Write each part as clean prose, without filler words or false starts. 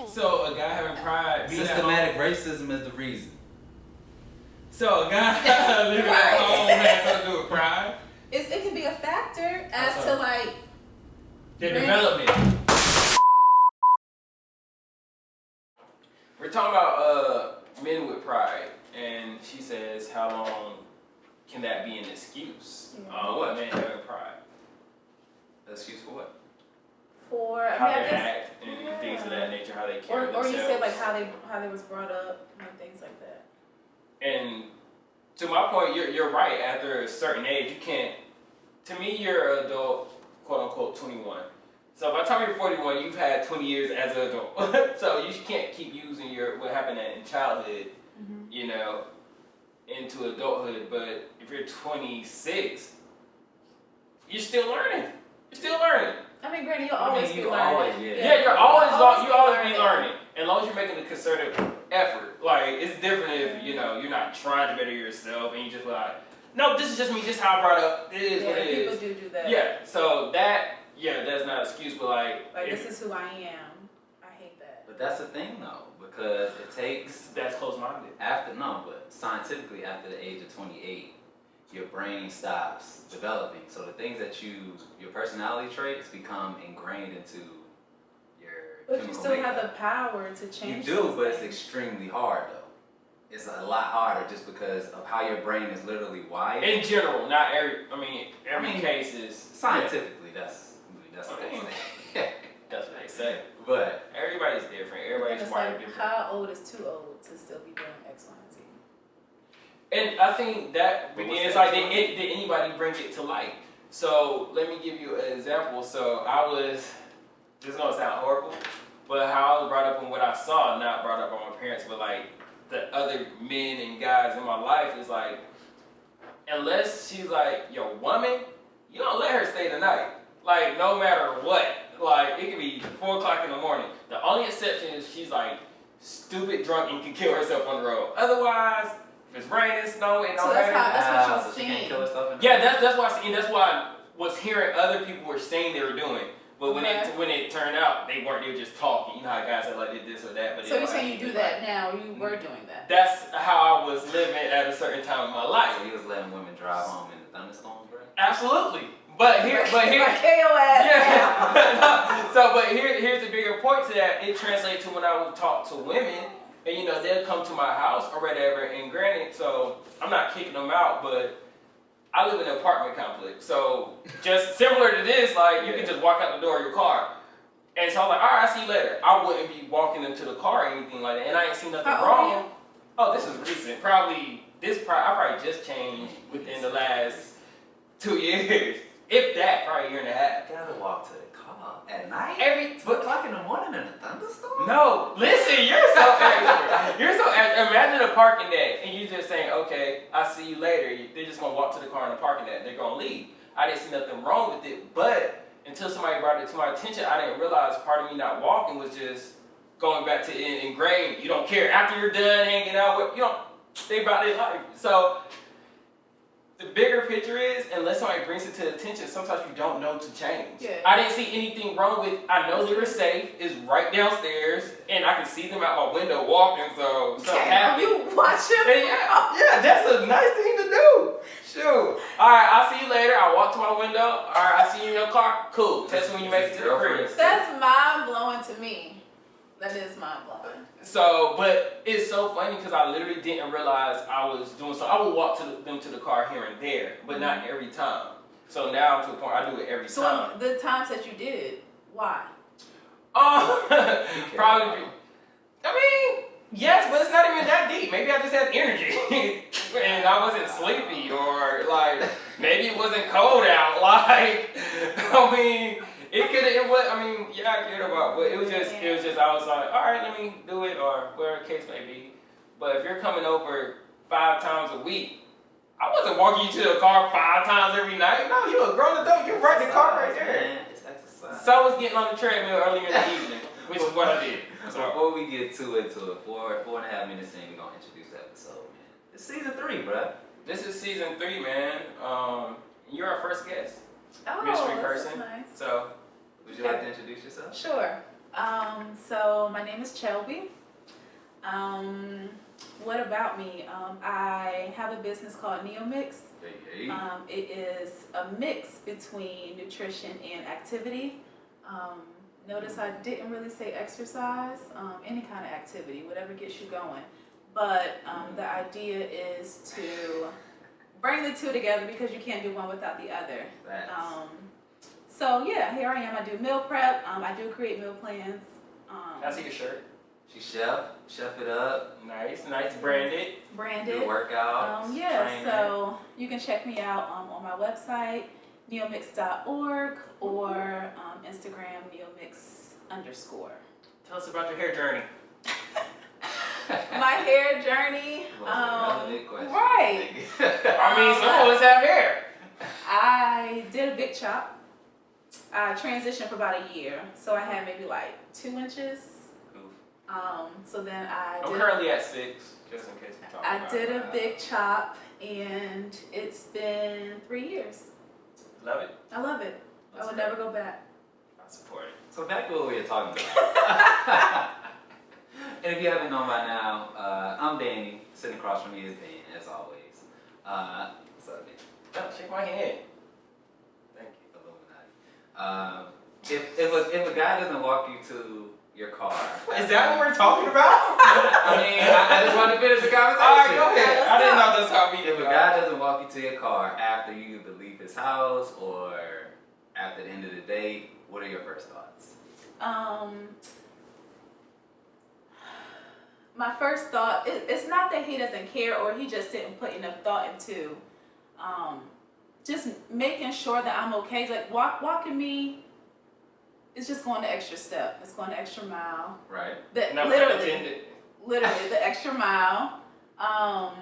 So a guy having pride, systematic racism is the reason. So a guy living at home has something to do with pride. It can be a factor as to like their development. We're talking about men with pride, and she says, how long can that be an excuse? What men having pride? An excuse for what? For how they act and things of that nature, how they carry themselves. Or you said like how they was brought up and things like that. And to my point, you're right. After a certain age, you can't. To me, you're an adult, quote unquote, 21. So by the time you're 41, you've had 20 years as an adult. So you can't keep using what happened in childhood, you know, into adulthood. But if you're 26, you're still learning. You're still learning. I mean, granted, you'll always be learning. You're always be learning. As long as you're making a concerted effort. Like, it's different if, you know, you're not trying to better yourself and you just like, no, this is just me, just how I brought up. It is what it is. People do that. Yeah, so that's not an excuse, but like this is who I am. I hate that. But that's the thing though, because it takes that's close-minded. But scientifically after the age of 28, your brain stops developing. So the things that your personality traits become ingrained into your But you still have the power to change. You do, but it's extremely hard though. It's a lot harder just because of how your brain is literally wired. In general, not every case is scientifically. That's what they say. That's what they say. But everybody's different. Everybody's wired different. How old is too old to still be doing X, Y, and Z? And I think that begins like, did anybody bring it to light? So let me give you an example. So this is gonna sound horrible, but how I was brought up and what I saw, not brought up by my parents, but like the other men and guys in my life is like, unless she's like your woman, you don't let her stay the night. Like, no matter what. Like, it could be 4 o'clock in the morning. The only exception is she's like stupid drunk and can kill herself on the road. Otherwise, if it's raining, snowing, it don't matter. That's what you're so she can't kill herself. That's what I see. And that's why I was hearing other people were saying they were doing. But when it turned out, they weren't. They were just talking. You know how guys are like, did this or that. But so you're saying you do that now? You were doing that? That's how I was living at a certain time in my life. So you was letting women drive home in the thunderstorms, right? Absolutely. But here. KOS. Here's the bigger point to that. It translates to when I would talk to women, and you know they'll come to my house or whatever. And granted, so I'm not kicking them out, but I live in an apartment complex, so just similar to this, like you can just walk out the door of your car. And so I'm like, all right, I'll see you later. I wouldn't be walking them to the car or anything like that, and I ain't seen nothing wrong. Oh, this is recent. I probably just changed within the last 2 years. If that, probably a year and a half. You gotta walk to the car at night? 2 but o'clock in the morning in a thunderstorm? No, listen, you're so extra. Imagine a parking deck, and you just saying, okay, I'll see you later. They're just gonna walk to the car in the parking deck. They're gonna leave. I didn't see nothing wrong with it, but until somebody brought it to my attention, I didn't realize part of me not walking was just going back to ingrained. You don't care after you're done hanging out with, you don't think about their life. So the bigger picture is, unless somebody brings it to attention, sometimes you don't know to change. Yeah. I didn't see anything wrong with, I know they were safe, it's right downstairs, and I can see them out my window walking, so I'm happy. You watch them? Yeah, that's a nice thing to do. Shoot. Alright, I'll see you later. I walk to my window. Alright, I see you in your car. Cool. That's when you make it to the crib. That's mind-blowing to me. That is mind-blowing. So, but it's so funny because I literally didn't realize I was doing so. I would walk them to the car here and there, but not every time. So now I'm to the point I do it every time. So the times that you did, why? Probably. I mean, yes, but it's not even that deep. Maybe I just had energy and I wasn't sleepy, or like maybe it wasn't cold out. Like, I mean. I cared about, but it was just, I was like, all right, let me do it, or whatever the case may be. But if you're coming over 5 times a week, I wasn't walking you to the car 5 times every night. No, you a grown adult, you right in the car right there. Man, it's exercise. So I was getting on the treadmill earlier in the evening, which is what I did. So before we get into it, 4.5 minutes in, we're going to introduce the episode, man. It's season 3, bro. This is season 3, man. You're our first guest. Oh, mystery person. Nice. So, would you like to introduce yourself? Sure. So my name is Chelby. What about me? I have a business called Neomix. It is a mix between nutrition and activity. Notice I didn't really say exercise, any kind of activity, whatever gets you going. But the idea is to bring the two together because you can't do one without the other. So yeah, here I am. I do meal prep. I do create meal plans. I see your shirt. She chef it up. Nice, branded. Do workouts. Yeah, training. so you can check me out on my website, neomix.org, or Instagram, neomix_. Tell us about your hair journey. My hair journey. Right. I mean, some of us have hair. I did a big chop. I transitioned for about a year, so I had maybe like 2 inches. So then I'm currently at 6, just in case we talk about I did a big chop, and it's been 3 years. Love it. I love it. That's I would great. never go back. I support it. So back to what we were talking about. And if you haven't known by now, I'm Danny. Sitting across from me is Dan, as always. What's up, Dan? No, shake my hand. Thank you. Illuminati. If a guy doesn't walk you to your car, Is that what we're talking about? I mean, I just wanted to finish the conversation. All right, go ahead. I didn't know that's how we If a guy doesn't walk you to your car after you either leave his house or after the end of the day, what are your first thoughts? My first thought, it's not that he doesn't care or he just didn't put enough thought into just making sure that I'm okay. Like walking me, it's just going the extra step. It's going the extra mile. Right. No, Literally the extra mile. I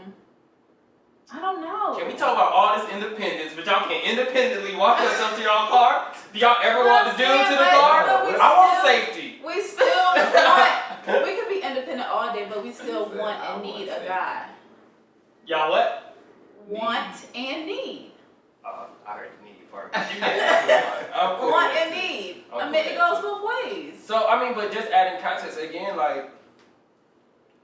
don't know. Can we talk about all this independence, but y'all can independently walk yourself to your own car? Do y'all ever want to do to the car? I want safety. We still want, we could be independent all day, but we still want and need a guy. Y'all what? Want and need. I heard the need part. You get it. I'm cool Want with and that. need. I'm I cool mean, with it that goes too. both ways. So, I mean, but just adding context again, like,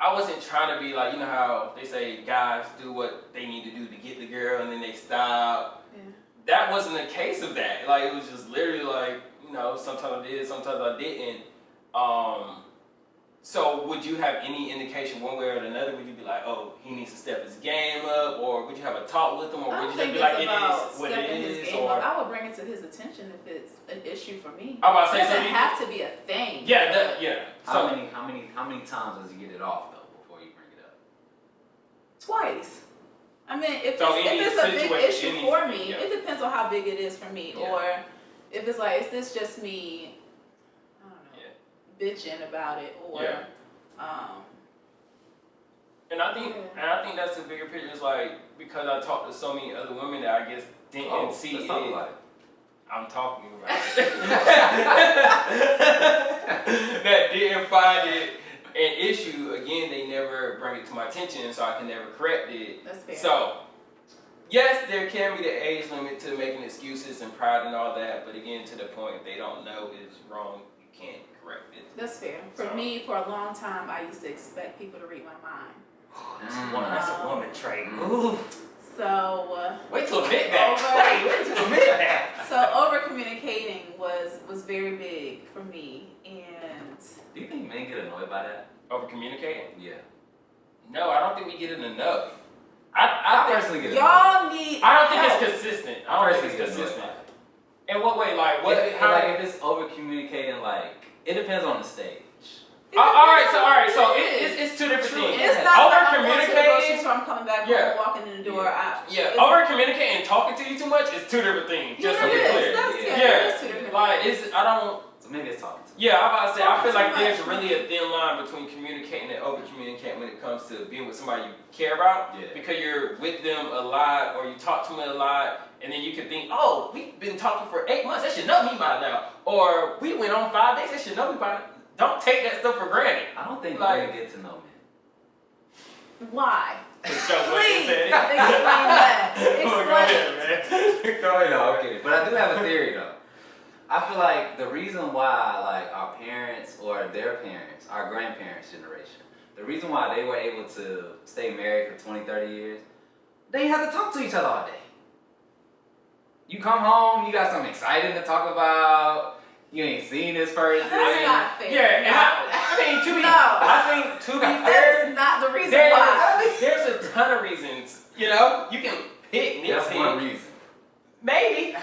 I wasn't trying to be like, you know how they say guys do what they need to do to get the girl and then they stop. Yeah. That wasn't a case of that. Like, it was just literally like, you know, sometimes I did, sometimes I didn't. So would you have any indication one way or another? Would you be like, oh, he needs to step his game up? Or would you have a talk with him? Or would you just be like, it is what it is? Or I would bring it to his attention if it's an issue for me. I'm about to say, It so doesn't have to be a thing. yeah, yeah. How So, many times does he get it off though before you bring it up? Twice. I mean, if So it's a big situation, issue any- for me, yeah. it depends on how big it is for me. Yeah. Or if it's like, is this just me, I don't know, Yeah. bitching about it, or Yeah. And I think that's the bigger picture. Is like, because I talked to so many other women that I guess didn't see let's it. talk about it. I'm talking about it. That didn't find it an issue. Again, they never bring it to my attention, so I can never correct it. that's fair. So, yes, there can be the age limit to making excuses and pride and all that, but again, to the point, if they don't know it's wrong, you can't correct it. That's fair. For So- me, for a long time, I used to expect people to read my mind. That's a woman trait. Ooh. So, Wait till admit that. Over. Wait till admit that. so over communicating was very big for me, and Do you think men get annoyed by that? Over communicating? Yeah. No, I don't think we get it enough. I think, personally get y'all need. I don't think help. it's consistent. I I don't personally think get it's annoyed consistent. by it. In what way? Like what? If it's over communicating, like it depends on the stage. All right. So it's two different True. things. It's not like I'm going to the Over-communicating- grocery store, I'm coming back Yeah. home, walking in the door. Yeah, over communicating and talking to you too much is two different things. Just to be clear. It is two different Like things. I don't. So maybe it's talking to Yeah, I'm about to say, I feel like Too there's much. really a thin line between communicating and over communicating when it comes to being with somebody you care about. Yeah. Because you're with them a lot or you talk to them a lot, and then you could think, oh, we've been talking for 8 months, they should know me by now. Or we went on 5 days, they should know me by now. Don't take that stuff for granted. I don't think Like- women get to know men. Why? It's just what Please they explain said. that. Go Explain. ahead, man. Go ahead. No, okay. But I do have a theory though. I feel like the reason why, like, our parents or their parents, our grandparents' generation, the reason why they were able to stay married for 20, 30 years, they didn't have to talk to each other all day. You come home, you got something exciting to talk about. You ain't seen this person. That's not fair. Yeah, and I mean, to be that fair, is not the reason why. there's a ton of reasons. You know, you can pick. That's one reason. Maybe.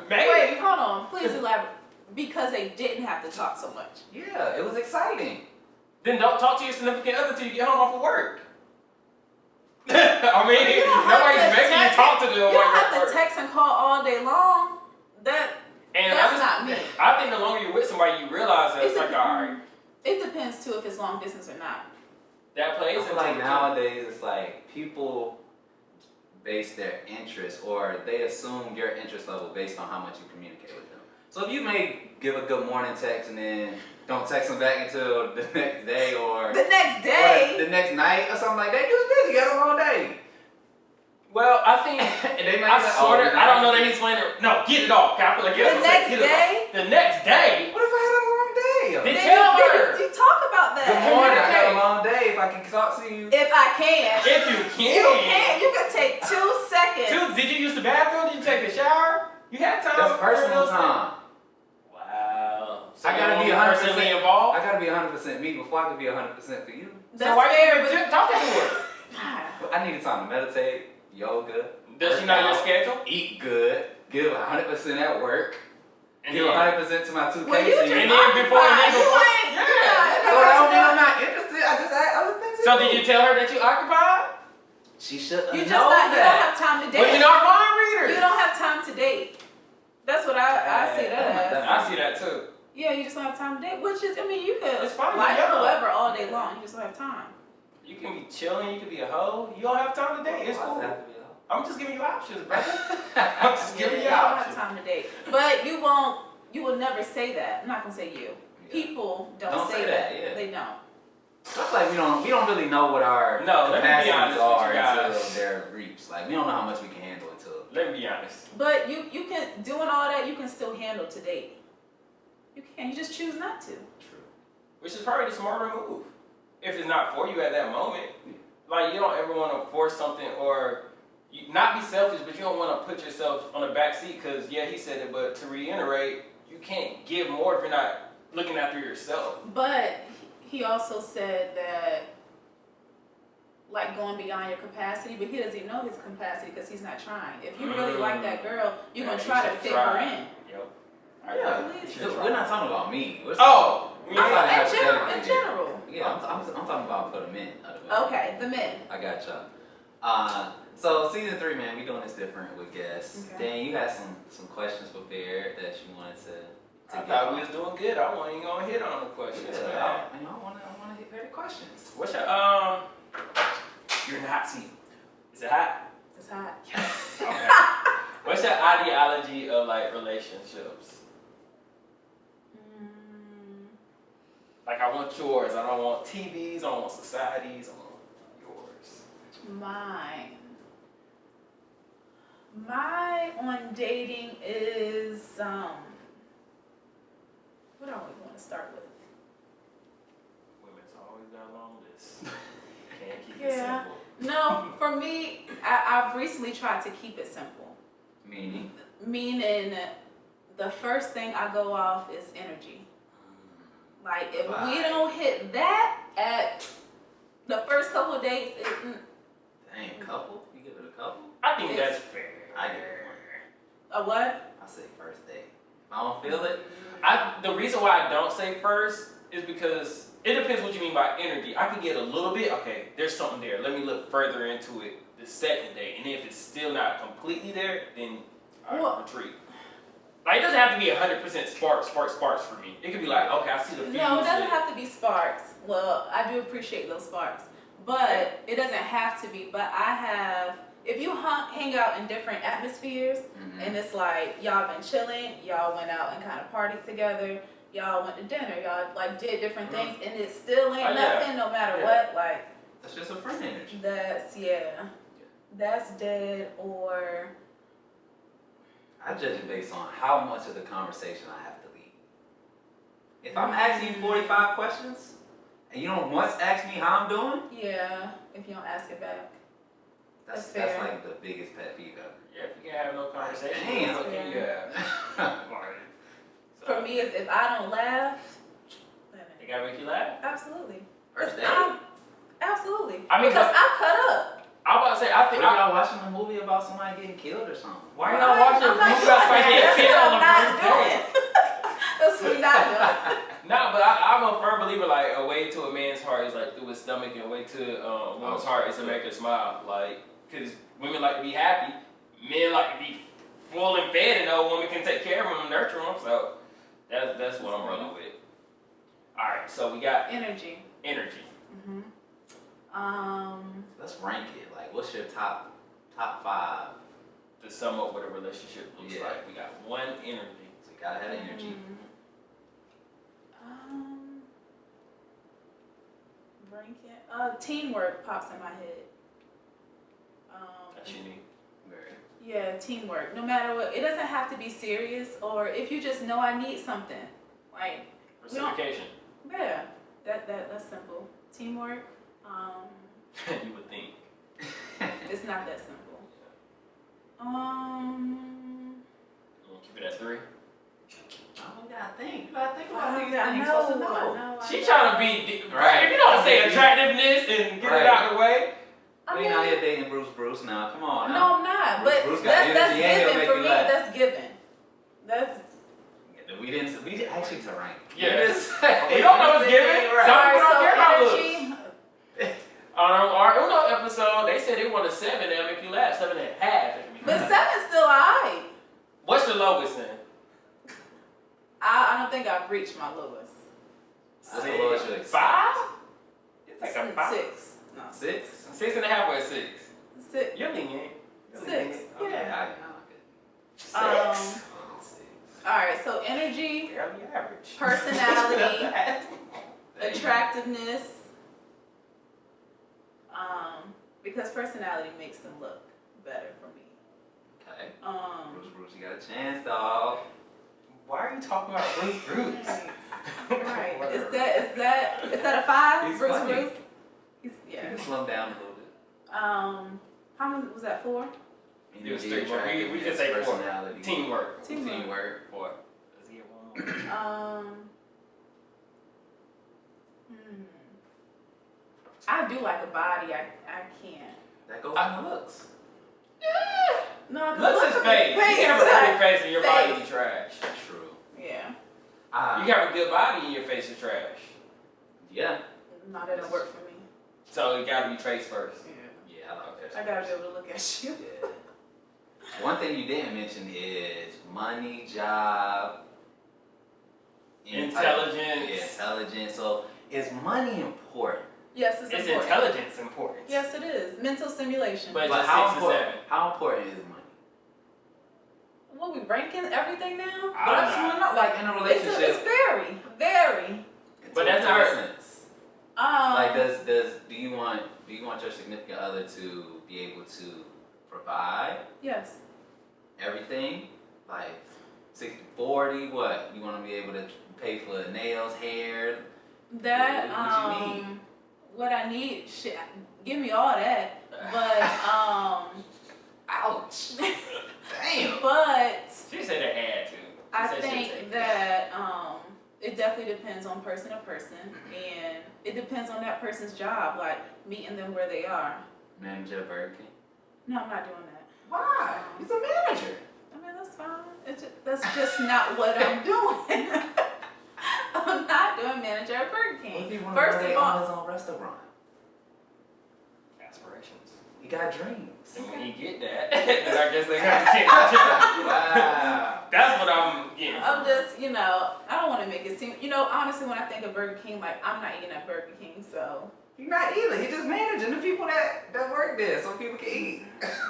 Wait, hold on. Please elaborate. Because they didn't have to talk so much. Yeah, it was exciting. Then don't talk to your significant other till you get home off of work. I mean, nobody's making you talk to them. You don't have to text and call all day long. That's not me. I think the longer you're with somebody, you realize that it's like, alright. It depends too if it's long distance or not. That plays I feel like nowadays it's like people base their interest or they assume your interest level based on how much you communicate with them. So if you may give a good morning text and then don't text them back until the next day or the next night or something like that, you was busy, you had a long day. Well, I think and they I don't know that he's playing it. No, get it off. I feel like the next day. The next day. What if I had a long day? Then tell her. You talk about that. Good morning. I had a long day. If I can talk to you. If I can. If you can. You can. You can take 2 seconds. Did you use the bathroom? Did you take a shower? You had time. That's personal time. Wow. So I gotta be 100% involved. I gotta be 100% me before I can be 100% for you. That's so why fair, you talking to her? I needed time to meditate. Yoga. Does she know your schedule? Eat good. Give 100% at work. And give 100% to my 2 well, cases. And then before. Yeah. So that don't mean I'm not interested. I just had other things to do. So did you tell her that you occupied? She should have You known don't that. have time to date. Well, you're not a mind reader. You don't have time to date. That's what I see that as. I see that too. Yeah, you just don't have time to date. Which is, I mean, you could It's fine, like yeah. whoever all day long. You just don't have time. You can be chilling, you can be a hoe. You don't have time to date. It's cool. I'm just giving you options, brother. I'm just giving you don't options. have time to date. But you will never say that. I'm not gonna say you. Yeah. People don't say that. Yeah. They don't. That's like we don't really know what our capacities are until they're reached. Like we don't know how much we can handle until. Let me be honest. But you can doing all that. You can still handle to date. You can. You just choose not to. True. Which is probably the smarter move. If it's not for you at that moment. Like you don't ever want to force something or not be selfish, but you don't want to put yourself on the back seat because yeah, he said it. But to reiterate, you can't give more if you're not looking after yourself. But he also said that, like, going beyond your capacity, but he doesn't even know his capacity because he's not trying. If you really like that girl, you're going to try to fit her in. Yep. Yeah. We're not talking about me. In general. Yeah, I'm talking about for the men. Okay, the men. I got y'all. So season 3, man, we doing this different with guests. Okay. Dan, you got some questions prepared that you wanted to I thought we was doing good. I wasn't even gonna hit on the questions, man. I want to hit better questions. What's your You're in the hot seat. Is it hot? It's hot. Yes. Okay. What's your ideology of like relationships? Like I want yours. I don't want TVs. I don't want societies. I want yours. My on dating is what do we want to start with? Women's always got a long list. Can't keep it simple. No, for me, I've recently tried to keep it simple. Meaning, the first thing I go off is energy. Like, if we don't hit that at the first couple of dates, Dang, couple? You give it a couple? I think that's fair. I give it one. A what? I say first date. If I don't feel it, The reason why I don't say first is because it depends what you mean by energy. I can get a little bit, okay, there's something there. Let me look further into it the second day. And if it's still not completely there, then I retreat. Like, it doesn't have to be 100% sparks for me. It could be like, okay, I see the fuse. No, it doesn't have to be sparks. Well, I do appreciate those sparks. But it doesn't have to be. But I have, if you hang out in different atmospheres, and it's like, y'all been chilling, y'all went out and kind of partied together, y'all went to dinner, y'all like did different things, and it still ain't nothing no matter what, like. That's just a friend energy. That's dead or. I judge it based on how much of the conversation I have to lead. If I'm asking you 45 questions and you don't once ask me how I'm doing, Yeah, if you don't ask it back. that's fair. like the biggest pet peeve ever. Yeah, if you can have no conversation, Damn. what can you have? For me, if I don't laugh, They gotta make you laugh. absolutely. First date. Absolutely. I mean, because I cut up. I'm about to say, I What think if y'all watching a movie about somebody getting killed or something? why are y'all watching a I'm not movie doing about somebody that. getting killed on the That's first what I'm date? not doing. That's what we're not doing. No, but I'm a firm believer, like, a way to a man's heart is like through his stomach, and a way to a woman's heart is to make her smile. Like, because women like to be happy, men like to be full and fed, and no woman can take care of them and nurture them. So that's what I'm rolling with. All right, so we got Energy. energy. Mm-hmm. Let's rank it. Like, what's your top 5? To sum up what a relationship looks Yeah. like, we got 1, energy. So you gotta have energy. Ranking. Teamwork pops in my head. That's unique. Very. Yeah, teamwork. No matter what, it doesn't have to be serious, or if you just know I need something, like Reciprocation. yeah, that's simple. Teamwork. You would think. It's not that simple. You want to keep it at 3? Oh, you gotta think. You gotta think I about these know, things. Supposed to know. I She know. trying to be Right. If you don't say attractiveness and get it out the way. I We mean, ain't out here dating Bruce now. Come on. no, I'm not. But Bruce got that's energy and he'll given make for you me. laugh. That's given. That's We actually to rank. Yeah. Yes. You don't know what's given. Right. Some people don't so care about looks. energy. On our Uno episode, they said they want a 7 that'll make you laugh. 7.5. But 7's still alright. What's your lowest then? I don't think I've reached my lowest. What's the lowest you expect? 5? It's like a 5. 6. No. 6? 6.5 or a 6? 6. You're lenient. 6. Okay, Yeah. I 6. Alright, so energy, Barely average. personality, There you attractiveness. Because personality makes them look better for me. go. Okay. Bruce, you got a chance, dog. Why are you talking about Bruce? Right. Whatever. Is that a 5? He's Bruce funny. Bruce? You Yeah. can slow down a little bit. How many was that? 4? It was Energy, 3, but we attractiveness, just say 4. personality. Teamwork. Teamwork. 4. Let's get one more. I do like a body. I can't. That goes on the looks. No, Looks is fake. You can have a pretty face and your body be trash. True. Yeah. You can have a good body and your face is trash. Yeah. No, that don't work for me. So it gotta be face first. Yeah, I like that. I gotta be able to look at you. Yeah. One thing you didn't mention is money, job, Intelligence. Yeah, intelligence. So is money important? Yes, it's It's important. intelligence important. Yes, it is. Mental stimulation. But But just how 6 and important? 7. How important is money? What, we ranking everything now? But I just want to know, like in a relationship. It's very, very. But that's to not- what sense. Like, do you want your significant other to be able to provide Yes. everything? Like 60-40, what? You want to be able to pay for nails, hair? That, What you need? what I need, shit, give me all that. But, Ouch. Damn. but She said they had to. I She said she'd think take that it definitely depends on person to person, and it depends on that person's job, like meeting them where they are. Manager of Burger King. No, I'm not doing that. Why? He's a manager. I mean, that's fine. That's just not what I'm doing. I'm not doing manager at Burger What if King. he want First to of run all, his own restaurant? Aspirations. He got dreams. And when he get that, then I guess they gotta change the job. Wow. That's what I'm getting. I'm just, I don't want to make it seem, honestly, when I think of Burger King, like, I'm not eating at Burger King, so. He's not either. He's just managing the people that work there so people can eat.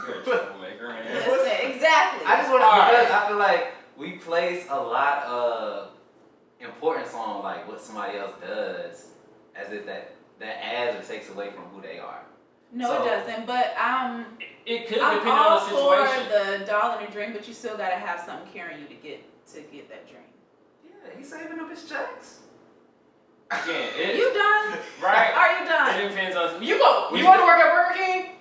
You're a troublemaker, man. Listen, exactly. I just want All to, right. because I feel like we place a lot of importance on like what somebody else does as if that adds or takes away from who they are. No, So- it doesn't. But It could I'm depend all on the situation. for the dollar and a drink, but you still gotta have something carrying you to get that drink. Yeah, he's saving up his checks. Again, it, You done? right? Are you done? It depends on you go. You want to work at Burger King?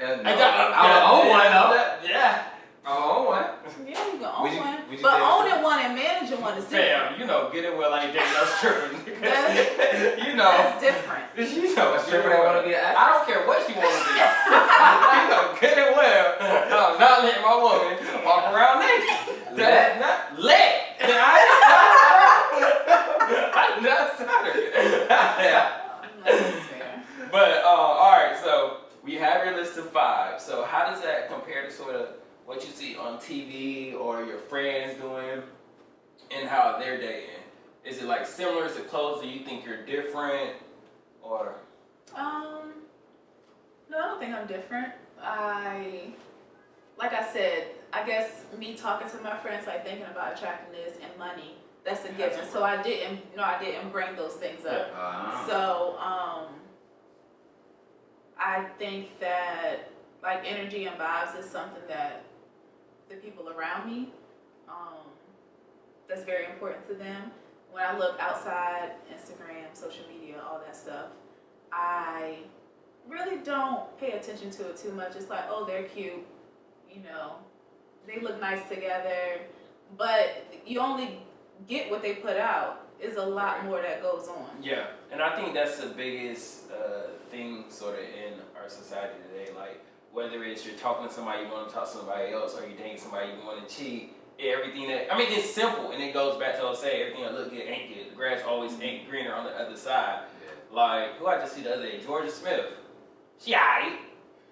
I own one though. Yeah. I own one. Yeah, you can own Would you- one. would you But dare owning one and managing one is different. Fam, you know, get it well like dating no stripper. You know. That's different. You know, A stripper that wanna be an actress? I don't care what she want to be. You know, get it well. I'm not letting my woman walk around naked. That's not let. I'm not sorry. That's fair. But all right, so we have your list of 5. So how does that compare to sort of what you see on TV or your friends doing, and how they're dating? Is it like similar? Is it close? Do you think you're different, or? No, I don't think I'm different. Like I said, I guess me talking to my friends, like thinking about attractiveness and money, that's a given. So I didn't bring those things up. So, I think that like energy and vibes is something that the people around me, that's very important to them. When I look outside, Instagram, social media, all that stuff, I really don't pay attention to it too much. It's like, oh, they're cute, you know, they look nice together, but you only get what they put out. Is a lot more that goes on. Yeah, and I think that's the biggest thing sort of in our society today. Like, whether it's you're talking to somebody, you want to talk to somebody else, or you're dating somebody, you want to cheat, everything that, I mean, it's simple, and it goes back to what I say, everything that look good ain't good. The grass always ain't greener on the other side. Yeah. Like, who I just see the other day, Georgia Smith. She aight,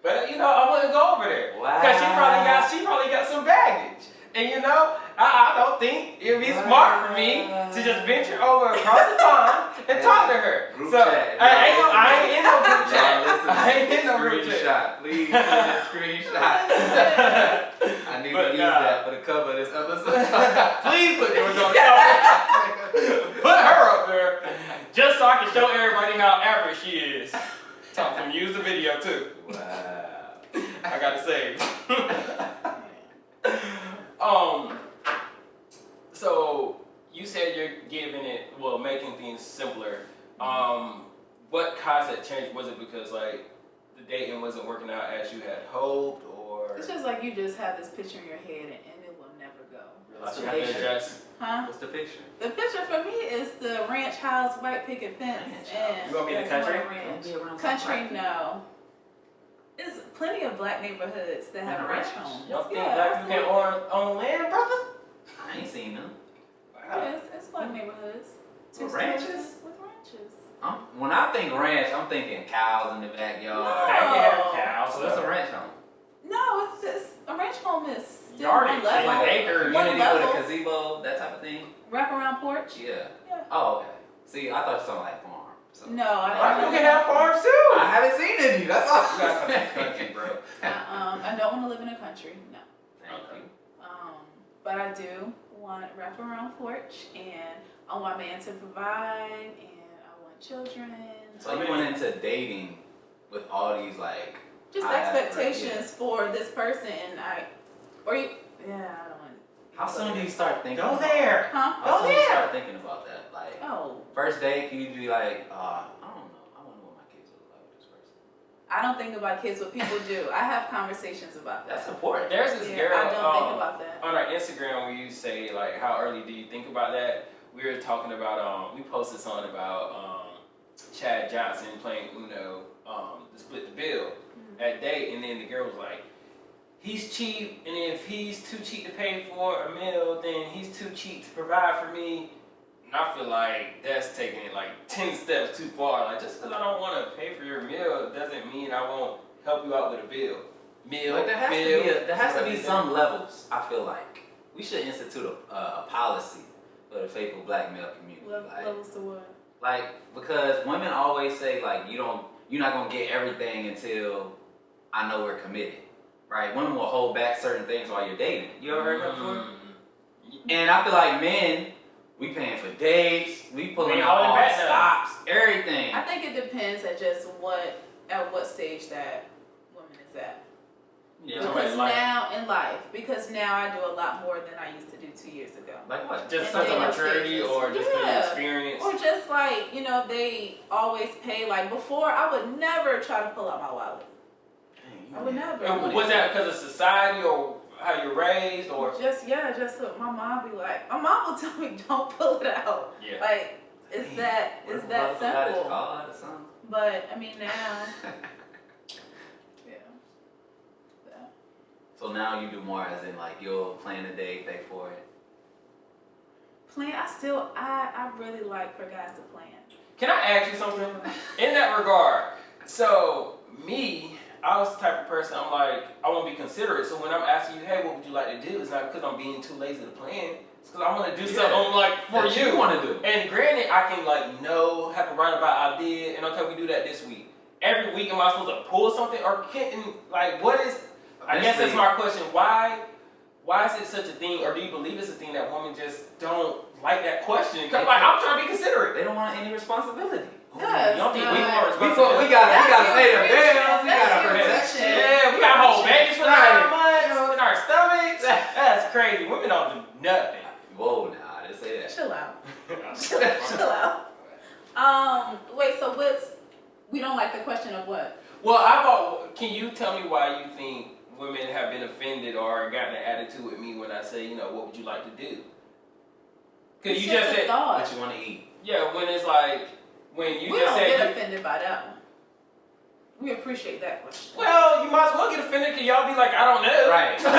but you know, I wouldn't go over there. Wow. Because she probably got some baggage. And you know, I don't think it'd be smart for me to just venture over across the pond and talk to her. Group so chat. I ain't in no group chat. Listen, I ain't in no group chat. screenshot. Please send a screenshot. I need to use that for the cover of this episode. Please put Georgia on the cover. Put her up there, just so I can show everybody how average she is. Tell them use the video too. Wow. I gotta save. So you said you're giving it, well, making things simpler. What caused that change? Was it because like the dating wasn't working out as you had hoped, or? It's just like you just have this picture in your head and it will never go. Like you have to adjust. Huh? What's the picture? The picture for me is the ranch house, white picket fence. Ranch And You gonna be in the that's country? my ranch. Don't be around some Country, black people. no. There's plenty of black neighborhoods that have And a ranch ranch? homes. You don't think Yeah, black people can own land, brother? I ain't seen them. Yes, it's black neighborhoods. With Two ranches? stories with ranches. When I think ranch, I'm thinking cows in the backyard. No. They can have cows. So that's a ranch home. No, it's just a ranch home is still Yardage, one level. like acres. One Community with a level. gazebo, that type of thing. Wraparound porch. Yeah. Yeah. Oh, okay. See, I thought you something like farm. So. No, I Black don't. people can have farms too. I haven't seen any. That's all. You gotta come to the country, bro. I don't want to live in a country. No. Thank you. But I do want a wraparound porch, and I want a man to provide, and I want children. So you went into dating with all these like Just I- expectations for this person, and I don't want. How soon do you start thinking? Go about there. Huh? How soon do you there. start thinking about that? Like Oh, first date, can you be like, I don't know, I wonder what my kids look like with this person. I don't think about kids, but people do. I have conversations about that. That's important. There's this Yeah, girl I don't think about that. on our Instagram where you say like, how early do you think about that? We were talking about we posted something about Chad Johnson playing Uno to split the bill at date, and then the girl was like, he's cheap, and if he's too cheap to pay for a meal, then he's too cheap to provide for me. And I feel like that's taking it like 10 steps too far. Like, just because I don't want to pay for your meal doesn't mean I won't help you out with a bill. Like there has to be some levels. I feel like we should institute a policy for the faithful black male community. Levels to what? Like because women always say like you're not gonna get everything until I know we're committed, right? Women will hold back certain things while you're dating. You ever heard that before? And I feel like men, we paying for dates, we pulling We out holding all back stops, everything. I think it depends at just what at what stage that woman is at. Yeah. Because Like- now in life, because now I do a lot more than I used to do 2 years ago. Like what? Just And sense of dating maturity stages. or just the Yeah. experience. Or just like, you know, they always pay. Like before, I would never try to pull out my wallet. I would never. And was that because of society or how you're raised or? Just what my mom be like. My mom will tell me, don't pull it out. Yeah. Like, it's that simple. Card or something? But I mean now, yeah. That. So now you do more as in like you'll plan a day, pay for it. Plan. I really like for guys to plan. Can I ask you something? In that regard, so me, I was the type of person, I'm like, I want to be considerate. So when I'm asking you, hey, what would you like to do? It's not because I'm being too lazy to plan. It's because I want to do something like for That you. want to do. And granted, I can like know, have a roundabout idea, and okay, we do that this week. Every week, am I supposed to pull something or can like what is? I guess that's my question. Why is it such a thing, or do you believe it's a thing that women just don't like that question? Because like I'm trying to be considerate. They don't want any responsibility. Yes, You don't think we no. want We responsibility? gotta pay the your bills. We That's gotta your protect preaching. shit. Yeah, we got whole babies for 9 months You know. in our stomachs. That's crazy. Women don't do nothing. Whoa, nah, I didn't say that. Chill out. Chill out. Wait. So we don't like the question of what? Well, can you tell me why you think women have been offended or gotten an attitude with me when I say, you know, what would you like to do? Because It's you just a said, thought. What you want to eat? yeah, when it's like, when you We just don't said, get offended by that one. We appreciate that question. well, you might as well get offended because y'all be like, I don't know. Right. Like,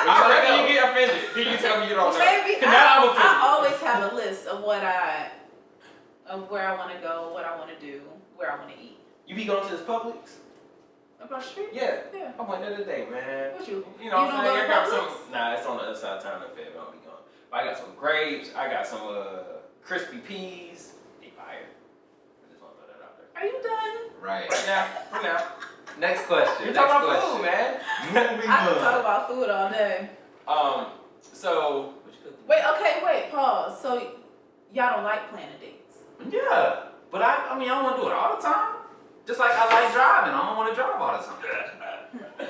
I'd rather know? you get offended than you tell me you don't know. Maybe 'Cause now I'm I offended. always have a list of where I want to go, what I want to do, where I want to eat. You be going to this Publix? Across the street? Yeah. Yeah. I went there today, man. What you? You know what You I'm don't saying? I go to got Publix? some. Nah, it's on the other side of town in Fayetteville. I'll be gone. But I got some grapes. I got some crispy peas. They fire. I just want to throw that out there. Are you done? Right. Right now, for now. Next question. You're Next talking about question. food, man. Moving I can on. talk about food all day. So What you cooking? Wait, pause. So y'all don't like planning dates? Yeah, but I mean, I don't want to do it all the time. Just like I like driving, I don't want to drive all the time.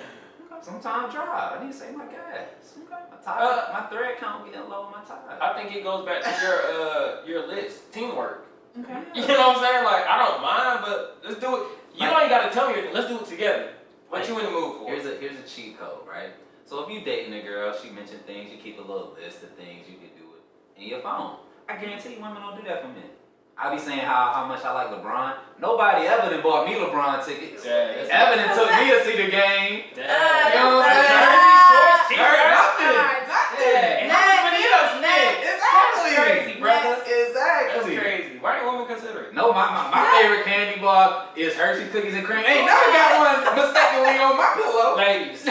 Sometimes drive. I need to save my gas. My tire, my thread count getting low on my tire. I think it goes back to your list, teamwork. Okay. You know what I'm saying? Like I don't mind, but let's do it. You don't even got to tell me. Let's do it together. What you in the mood for? Here's a cheat code, right? So if you dating a girl, she mentioned things, you keep a little list of things you can do it in your phone. I guarantee women don't do that for men. I be saying how much I like LeBron. Nobody ever done bought me LeBron tickets. Yeah, that's Ever done took me to see the game. Damn. You know what I'm Jersey, saying? shorts, t-shirts. Nothing. Alright, Nothing. Bonitos, man. Exactly. That's crazy, brother. That's Exactly. crazy. Why ain't women consider it? No, my favorite candy bar is Hershey's Cookies and Cream. Ain't never got one mistakenly on my pillow. Ladies,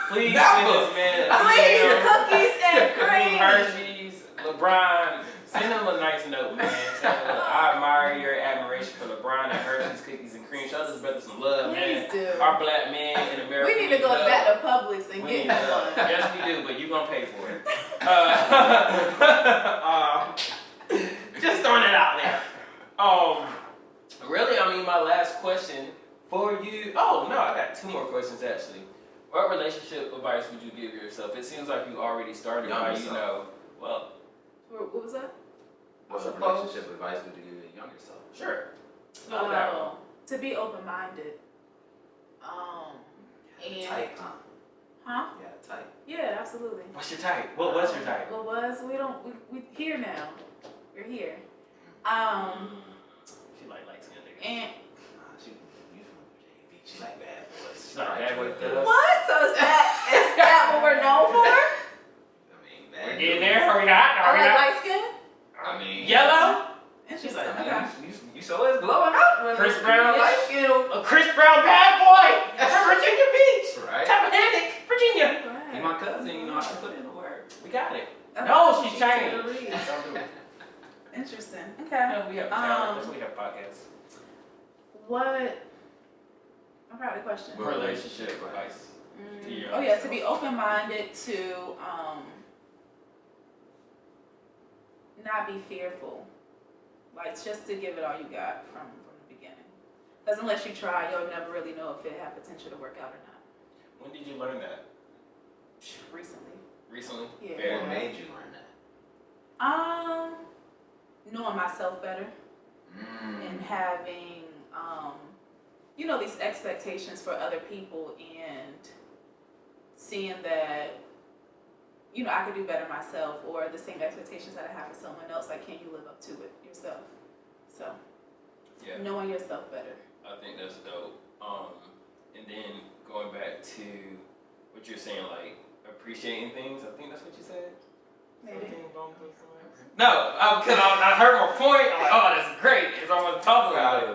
please Never. send this man a Please, DM. cookies and cream. Hershey's, LeBron, send him a nice note, man. Tell him, I admire your admiration for LeBron and Hershey's Cookies and Cream. Show this brother some love, man. Please do. Our black men in America. We need to go love. back to Publix and We get need him love. one. Yes, we do, but you're gonna pay for it. Just throwing it out there. Really, I mean, my last question for you. Oh no, I got 2 more questions actually. What relationship advice would you give yourself? It seems like you already started by, you know, well, What was that? What Suppose. relationship advice would you give your younger self? sure. Slow down. Oh, to be open-minded. And Tight, huh? huh? Yeah, tight. Yeah, absolutely. What's your type? What's your type? What was? We here now. We're here. She like light-skinned niggas. And Nah, you from JV. She like bad boys. She like bad boys, cuz. what? So is that what we're known for? I mean, bad We're getting boys. there. Are we not? I Are we like not? light skin. I mean, Yellow? Interesting. like, Okay. You so is glowing up. when Chris you Brown, light skin. A Chris Brown bad boy from Virginia Beach. Right. Tappahannock, Virginia. You Right. my cousin, you know I can put in the word. We got it. Okay. No, she's She said changed. to read. Don't do it. Interesting. Okay. Yeah, we have talent. That's why we have podcasts. What? I forgot the question. Relationship advice. to your Oh yeah, to self. be open-minded, to not be fearful, like just to give it all you got from the beginning. Because unless you try, you'll never really know if it had potential to work out or not. When did you learn that? Recently. Recently? Yeah. Fair. What made you learn that? Knowing myself better and having, these expectations for other people and seeing that, I could do better myself, or the same expectations that I have for someone else. Like, can you live up to it yourself? So, Yeah. knowing yourself better. I think that's dope. And then going back to what you're saying, like appreciating things. I think that's what you said. Maybe. No, because I heard my point. I'm like, oh, that's great. Because I want to talk about it. I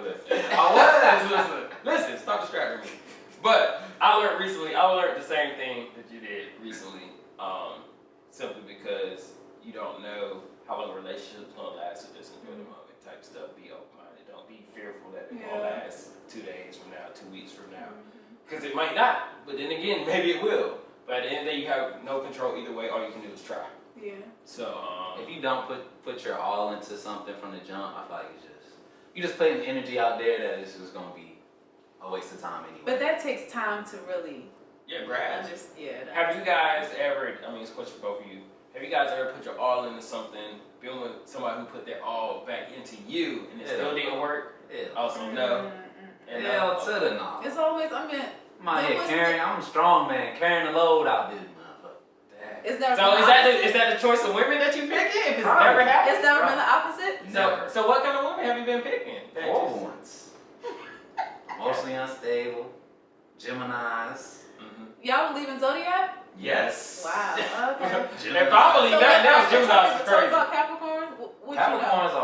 was listening. Listen, stop distracting me. But I learned the same thing that you did recently. Simply because you don't know how long a relationship's gonna last, so just enjoy the moment type stuff. Be open-minded. Don't be fearful that it's gonna last 2 days from now, 2 weeks from now. Because it might not. But then again, maybe it will. But at the end of the day, you have no control either way. All you can do is try. Yeah. So if you don't put your all into something from the jump, I feel like you just putting energy out there that is just gonna be a waste of time anyway. But that takes time to really grasp. understand. Have you guys ever, it's a question for both of you, have you guys ever put your all into something, been with somebody who put their all back into you, and it still didn't work? Also, no. Hell to the no. It's always, carrying, I'm a strong man, carrying the load out there, motherfucker. It's never so is that the choice of women that you picking? If it's never happened? It's never been the opposite? Never. So what kind of women have you been picking? Horrible ones. Mostly unstable. Geminis. Y'all believe in zodiac? Yes. Wow. Okay. If I believe that, now Gemini's Tell me crazy. about Capricorn. What Capricorns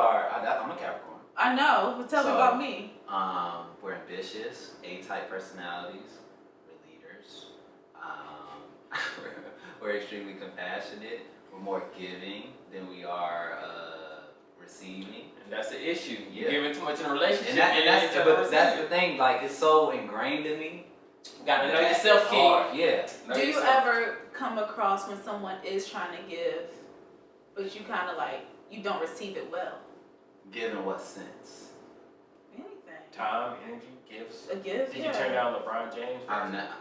I'm a Capricorn. I know, but tell me about me. We're ambitious, A-type personalities. We're leaders. We're extremely compassionate. We're more giving than we are receiving. And that's the issue. You're Yeah. giving too much in a relationship. But that's the thing. Like, it's so ingrained in me. Gotta know yourself, King. Yeah. Do you ever come across when someone is trying to give, but you kind of you don't receive it well? Give in what sense? Anything. Time, energy, gifts. A gift, Did you turn down LeBron James? I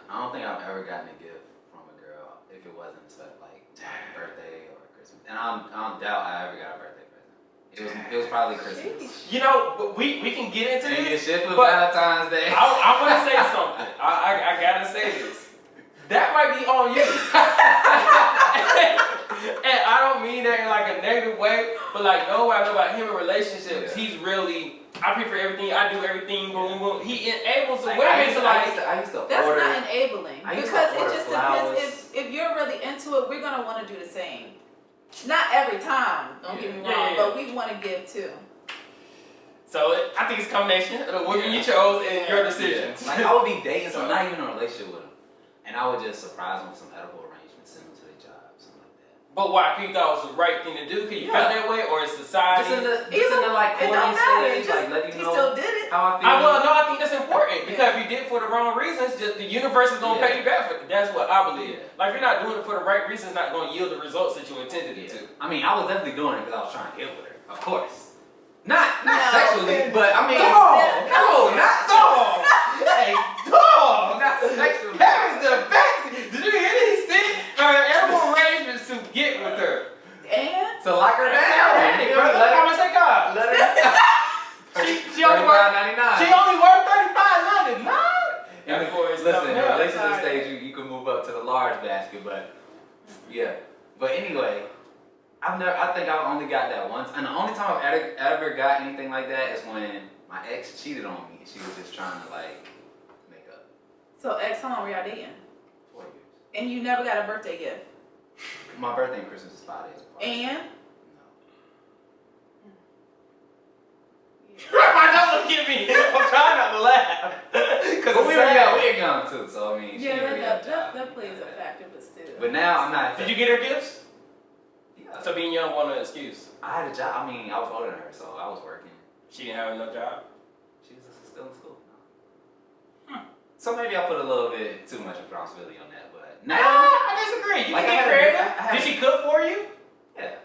don't think I've ever gotten a gift from a girl if it wasn't like my birthday or Christmas. And I doubt I ever got a birthday present. It was probably Christmas. But we can get into Maybe this. a shit for but Valentine's Day. I want to say something. I gotta say this. That might be on you. And I don't mean that in like a negative way, but like know about him in relationships. He's really, I pay for everything, I do everything, boom, boom. He enables the women to like. I used to That's order. not enabling. I used to Because it order just flowers. depends. If you're really into it, we're going to want to do the same. Not every time, don't get me wrong, but we want to give too. So I think it's a combination of the women you chose and your decisions. Like I would be dating someone, not even in a relationship with them, and I would just surprise them with some edible arrangements, send them to their job, something like that. But why? Because you thought it was the right thing to do? Because you felt that way, or it's society? Just in the like It don't courting matter. stage, like let you He know still did it. how I feel. I think that's important because if you did it for the wrong reasons, just the universe is gonna pay you back for it. That's what I believe. Like if you're not doing it for the right reasons, it's not gonna yield the results that you intended it to. I mean, I was definitely doing it because I was trying to get with her, of course. Not sexually, but I mean, Hey, dog! not sexually. That was the best. Did you hear these things? Edible arrangements to get with her. And? So lock her down. Hey, brother, how much they cost? Let her. She only worth $35.99. $35.99. Listen, in the relationship stage, you can move up to the large basket, but yeah. But anyway, I think I've only got that once, and the only time I've ever got anything like that is when my ex cheated on me. She was just trying to like make up. So how long were y'all dating? 4 years. And you never got a birthday gift? My birthday and Christmas is 5 days apart. And? Don't look at me. I'm trying not to laugh. But we were young too, so I mean, she didn't really have a job. that plays a factor, but still. But now I'm not. Did you get her gifts? Yeah. So being young wasn't an excuse. I had a job. I mean, I was older than her, so I was working. She didn't have enough job. She was still in school. So maybe I put a little bit too much responsibility on that, but now I disagree. You like, can I get had a- creative. I had Did a- she cook for you? yeah.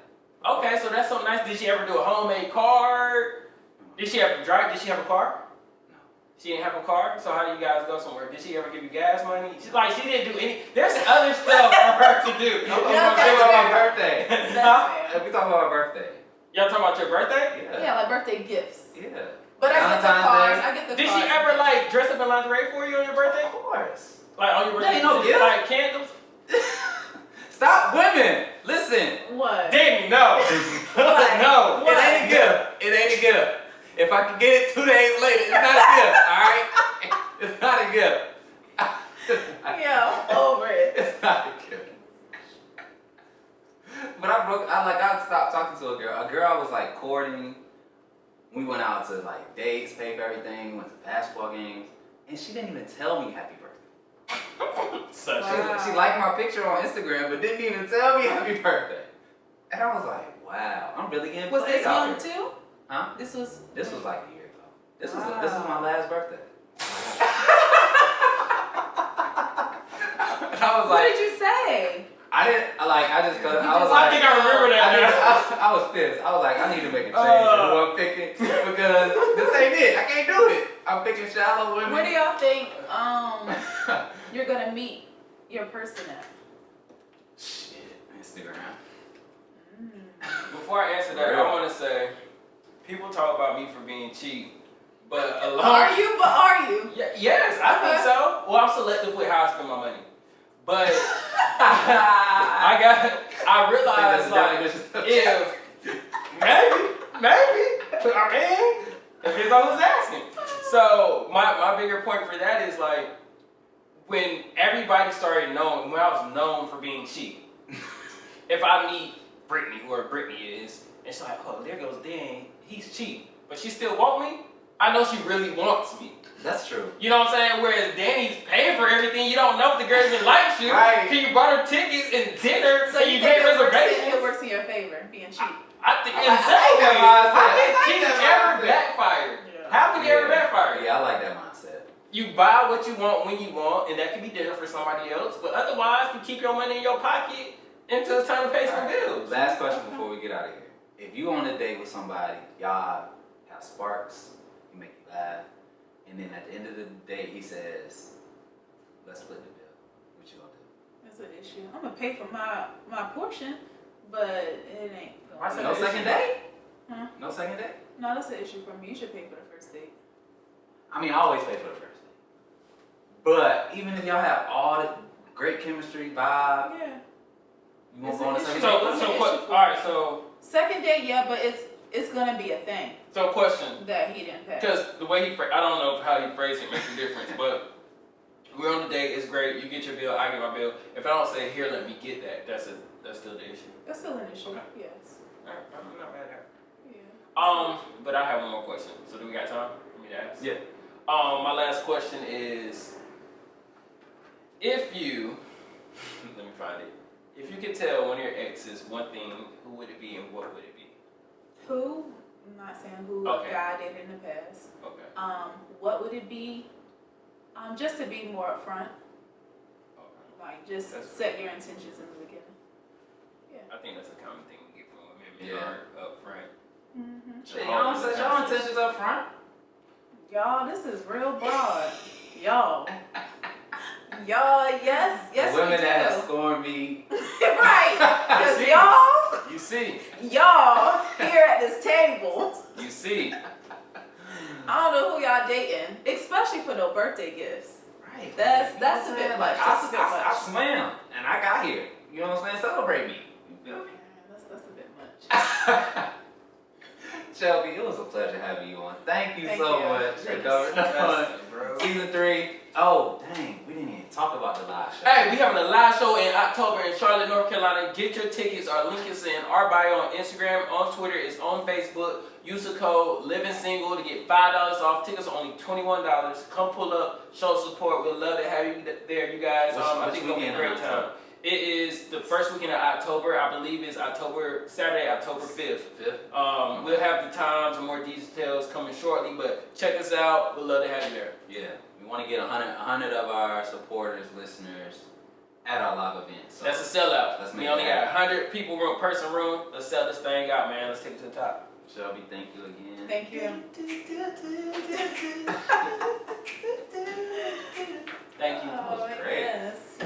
Okay, so that's so nice. Did she ever do a homemade card? Did she have a drive? Did she have a car? No. She didn't have a car, so how do you guys go somewhere? Did she ever give you gas money? She didn't do any. There's other stuff for her to do. I'm talking about my birthday. That's We talking about our birthday. Y'all talking about your birthday? Yeah, like birthday gifts. Yeah. But I get the Valentine's cars. Day. I get the Did cars. she ever like dress up in lingerie for you on your birthday? Of course. Like on your birthday? ain't no gift. Like candles? Stop, women. Listen. What? Didn't know. What? No. What? It ain't a gift. It ain't a gift. If I can get it 2 days later, it's not a gift. All right. It's not a gift. Yeah, I'm over it. It's not a gift. But I stopped talking to a girl. A girl I was like courting. We went out to like dates, paid for everything, went to basketball games, and she didn't even tell me happy birthday. Such Wow. She liked my picture on Instagram, but didn't even tell me happy birthday. And I was like, wow, I'm really getting Was played this out young here. too? Huh? This was like a year ago. This was Wow. my last birthday. And I was What like, did you say? I just You I just- was I like, think I remember that. I was pissed. I was like, I need to make a change in who I'm picking because this ain't it. I can't do it. I'm picking shallow women. Where do y'all think you're gonna meet your person at? Shit, Instagram. Before I answer that, I want to say, people talk about me for being cheap, but a lot. Are you? Yeah, yes, I think so. Well, I'm selective with how I spend my money, but I realized like if maybe I mean, if I was asking. So my bigger point for that is like when everybody started knowing, when I was known for being cheap. If I meet Brittany, whoever Brittany is, and she's like, oh, there goes Dan, he's cheap, but she still want me, I know she really wants me. That's true. You know what I'm saying? Whereas Danny's paying for everything, you don't know if the girl even likes you. Right. Can you bought her tickets and dinner, So and you you think made it reservations? works in your favor, being cheap? I think I in like some that ways, mindset. how I can like cheap that ever mindset. backfire? Yeah. How can it ever backfire? Yeah, I like that mindset. You buy what you want when you want, and that can be dinner for somebody else. But otherwise, you keep your money in your pocket until it's time to pay some bills. Last question before we get out of here. If you on a date with somebody, y'all have sparks, he make you laugh, and then at the end of the day he says, let's split the bill. What you gonna do? That's an issue. I'm gonna pay for my portion, but it ain't. Why Gonna say No that's second date? Huh? No second date? No, that's an issue for me. You should pay for the first date. I mean, I always pay for the first date. But even if y'all have all the great chemistry, vibe, Yeah. you won't It's go on a an second issue. date? That's an issue for all right, me. so Second date, yeah, but it's gonna be a thing question. that he didn't pay. Because the way I don't know how he phrased it makes a difference, but we're on the date, it's great, you get your bill, I get my bill. If I don't say, here, let me get that, that's still the issue. That's still an issue. Okay. Yes. Alright, I'm not mad at that. Yeah. But I have one more question. So do we got time for me to ask? Yeah. My last question is, if you, let me find it. If you could tell one of your exes one thing, who would it be and what would it be? Who? I'm not saying who Okay. a guy did in the past. Okay. What would it be? Just to be more upfront. Okay. Like just That's set your intentions in the beginning. I think that's a common thing we get from women. Men Yeah. aren't up front. Mm-hmm. Shit, y'all don't set y'all intentions up front. Y'all, this is real broad. Y'all, yes, The women we that have do. scorned me. Right, because See? y'all You see. here at this table. You see. I don't know who y'all dating, especially for no birthday gifts. Right. That's You know what a I'm bit saying? much. Like, That's a bit I much. swam and I got here. You know what I'm saying? Celebrate me. You feel me? That's a bit much. Shelby, it was a pleasure having you on. Thank you Thank so you. much for Thank you coming so on. Bro. Season 3. Oh, dang. We didn't even talk about the live show. Hey, we having a live show in October in Charlotte, North Carolina. Get your tickets. Our link is in our bio on Instagram, on Twitter, it's on Facebook. Use the code Living Single to get $5 off. Tickets are only $21. Come pull up, show support. We'd love to have you there, you guys. I think it's gonna be a great time. It is the first weekend of October. I believe it's Saturday, October 5th. We'll have the times and more details coming shortly, but check us out. We'd love to have you there. Yeah. We want to get 100 of our supporters, listeners at our live event. So That's a sellout. Let's We make only it got 100 people person room. Let's sell this thing out, man. Let's take it to the top. Shelby, thank you again. Thank you. Thank you. Oh, was great. yes.